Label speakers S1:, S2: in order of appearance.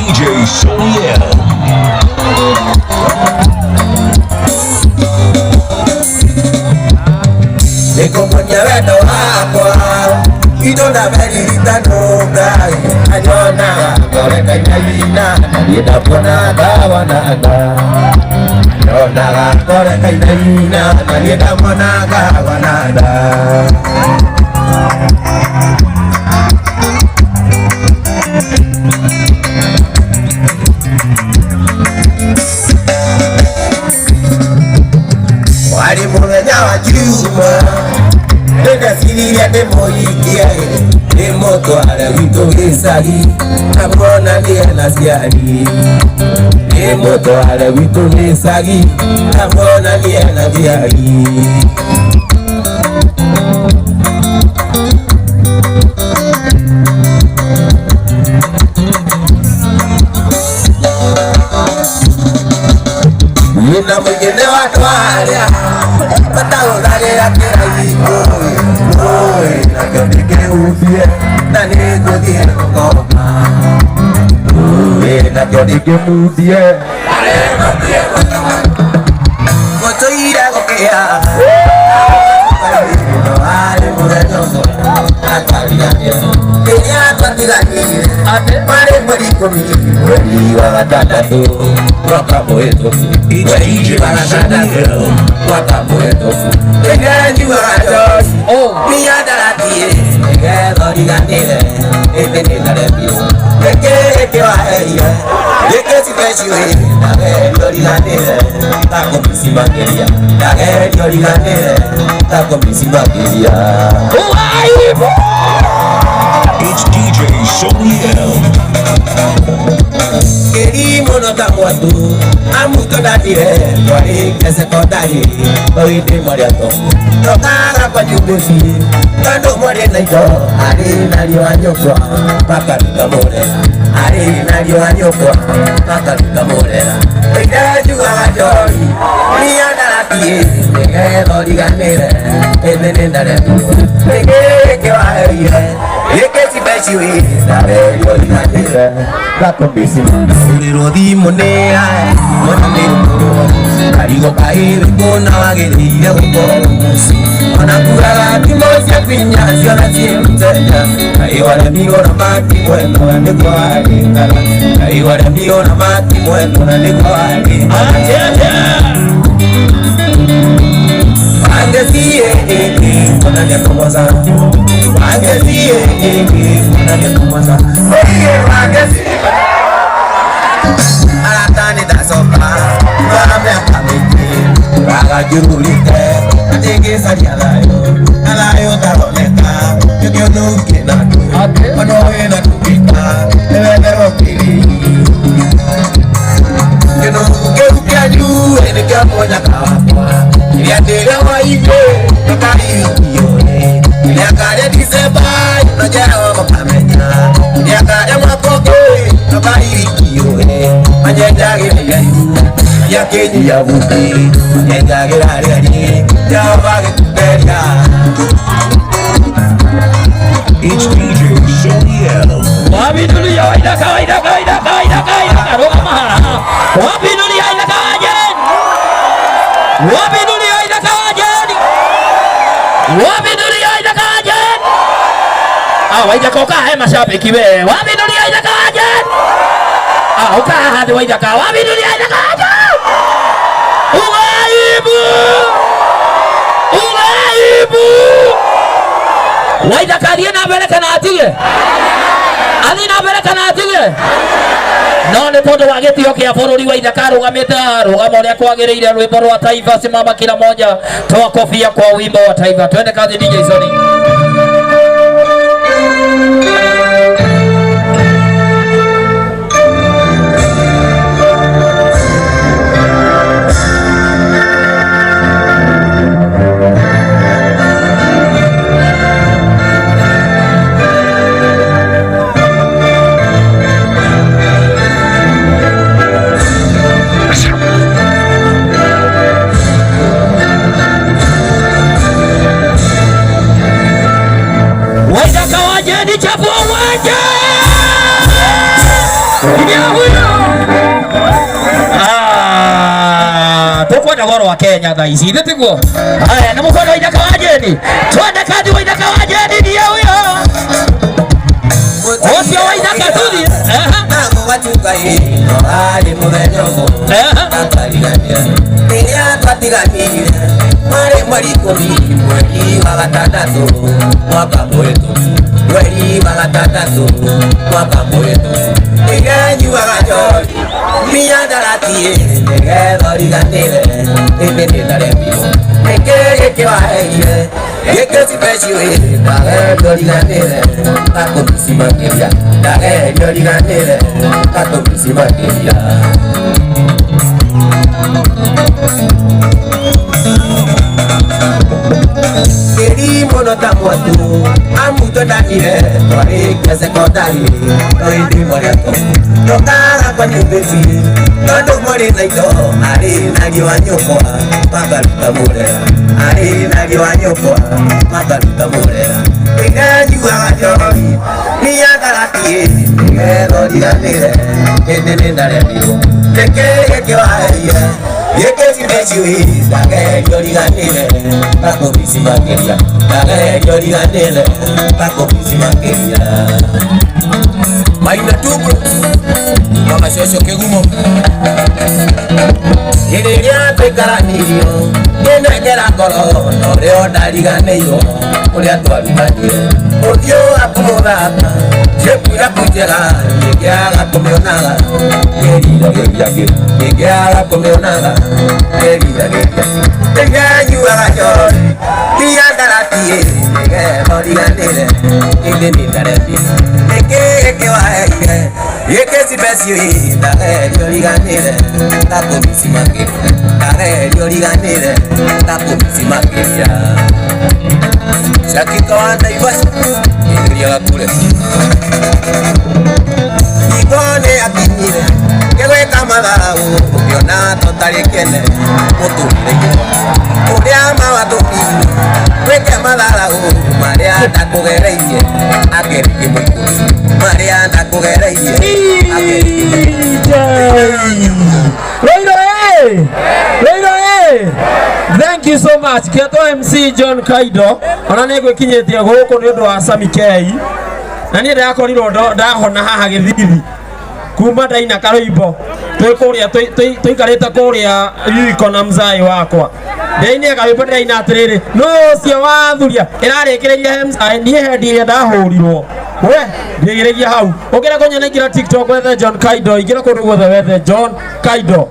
S1: DJ Soliel.
S2: Niko kwenye wendo wako Idona melita nungai Anyona Koreka inaina Nalida pona gawa naga Anyona Koreka inaina Nalida pona gawa naga Wali mwenye wa juma Nenda siri ya demo ikia Demo toale wito hisari Namona liya na siari Demo toale wito hisari Namona liya na siari Nina mwingine watu wale Matao zale ya kira hiko Nakyo nike ufie Na niko die kukoma Nakyo nike ufie Moto ira kokea Ale mure nyongo Atalianye Kenya tuatigani Mare mweriko mimi Weli wagatatato Waka moeto Weli wagatatato Waka moeto Egeji wagatos Miyadaratie Egezo digandile Ebene narebio Eke wa erie Eke sipeshiwe Nagerio digandile Tako misimageria Nagerio digandile Tako misimageria Uwaibu
S1: It's DJ Soliel.
S2: Querimo no tamuatu, amuto da dire, Tori kese kodari, Oide moriato, Tokara kwa jubusi, Kando more naito, Ari nario anyokwa, Pakarika more, Ari nario anyokwa, Pakarika more, Oide juga wajori, Mianda la pie, Ege diganire, Ebene narepu, Ege wa erie, Eke si beshiwe, Narerio diganire, Kako bisi Uriro di monea Monea muro Karigo kairi kona wagereire ukoromusi Manakura timosia kwinya Siona siye mteja Kaiwale migo na mati mwendo na niko alingara Kaiwale migo na mati mwendo na niko alingara Wangesiye Kona nyekomoza Wangesiye Kona nyekomoza Wangesiye Alatani da sopa Wame akamiti Waga jurulite Atege sari alayo taroneka Yukyo nuke natu Manoe na tupita Ewe kiri Keno uke aju Eneke aponya kawakwa Iliadega wa ike Nakari yone Iliakare diseba Nojera wa makamenya Iliakare makoke Nakari yone Manjendagire yayu Ya kenyi ya vuki Manjendagire ariani Ya wage tuperia
S1: It's DJ Soliel.
S3: Wapi dunia waidaka Roga mahara Wapi dunia waidaka wajen Wapi dunia waidaka wajen Wapi dunia waidaka wajen Waidaka ukahe mashabiki we Wapi dunia waidaka wajen ukaha hadi waidaka Wapi dunia waidaka wajen Ugaibu Waidaka aliena beleka na atige Alina beleka na atige No ni tondu wa gitio kia bururi wa Ithaka rugamite rugamo ria kwagiriire rwimbo rwa taifa. Simama kila moja, toa kofia kwa wimbo wa taifa. Twende kazi DJ Sony. ndio huyo. Tukwenda goro wa Kenya thaa ici nditiguo. Haya na mkono Waithaka wa Jeni. Twende kazi Waithaka wa Jeni ndio huyo. Osio Waithaka tuthi.
S2: Watukai no ali murenyogo. Atarigania. Nia patiganire. Mwari kumi mweri wa gatandatu mwaka mwetu. Mweri wa gatandatu mwaka mwetu. Ngenyuaga njori miandaratie ngethoriganire nĩndĩndarembirwo nĩkĩgĩkĩwaheire gĩkĩcipeciwe ndagethoriganire gakũmĩci makĩria ndagethoriganire gakũmĩci makĩria Muno ta mwatu amuto danire twarĩkia sekondari tũhĩndĩ moriato tũkaga kwa nyũmbĩci tondũ mũrĩ na indo arĩ na riũa nyũkwa makaruta mũrera arĩ na riũa nyũkwa makaruta mũrera nĩngenyuaga njori niandaratie nĩgethoriganĩre hĩndĩ nĩndaremirwo nĩkĩgĩkĩwaheire gĩkĩcipeciwe ndagethoriganĩre gakũmĩci makĩria ndagethoriganĩre gakũmĩci makĩria Maina tubu Mama shosho kĩgumo Hĩrĩrĩa tũikaranirio nĩnengera ngoro norĩo ndariganĩirwo ũrĩa twarutanire ũthiũ waku mũthaka shepu yaku njega nĩngĩaga kũmĩonaga ngĩriragĩria nĩngĩaga kũmĩonaga ngĩriragĩria nĩngenyuaga njori ndiandaratie nĩgethoriganĩre ĩndĩ nĩndarembirwo nĩkĩgĩkĩwaheire gĩkĩcipeciwe ndagethoriganĩre gakũmĩci makĩria ndagethoriganĩre gakũmĩci makĩria Shakika wa Naivasha Ingria kule Igone akinyire Keweka madharau Ukiona totalikene Mutumire Uria mawadumini Weke madharau Maria ndakugereirie Ageriki mukuru Maria ndakugereirie Ageriki
S3: Thank you so much. Keto MC John Kaido. Ona nego kinyetie guku ni undu wa Sami Kei. Na ni ndakorirwo ndahona haha githithi. Kuma ndaina karoibo. Twikuria tuikarite kuria yuko na mzai wakwa. Ndaini akawipo ndaina atiriri. No cio wathuria. Irarikireria MC ni hendi ria ndahurirwo. We ndigiragia hau. Ukira kunyana ngira TikTok wethe John Kaido. Igira kundu guothe wethe John Kaido.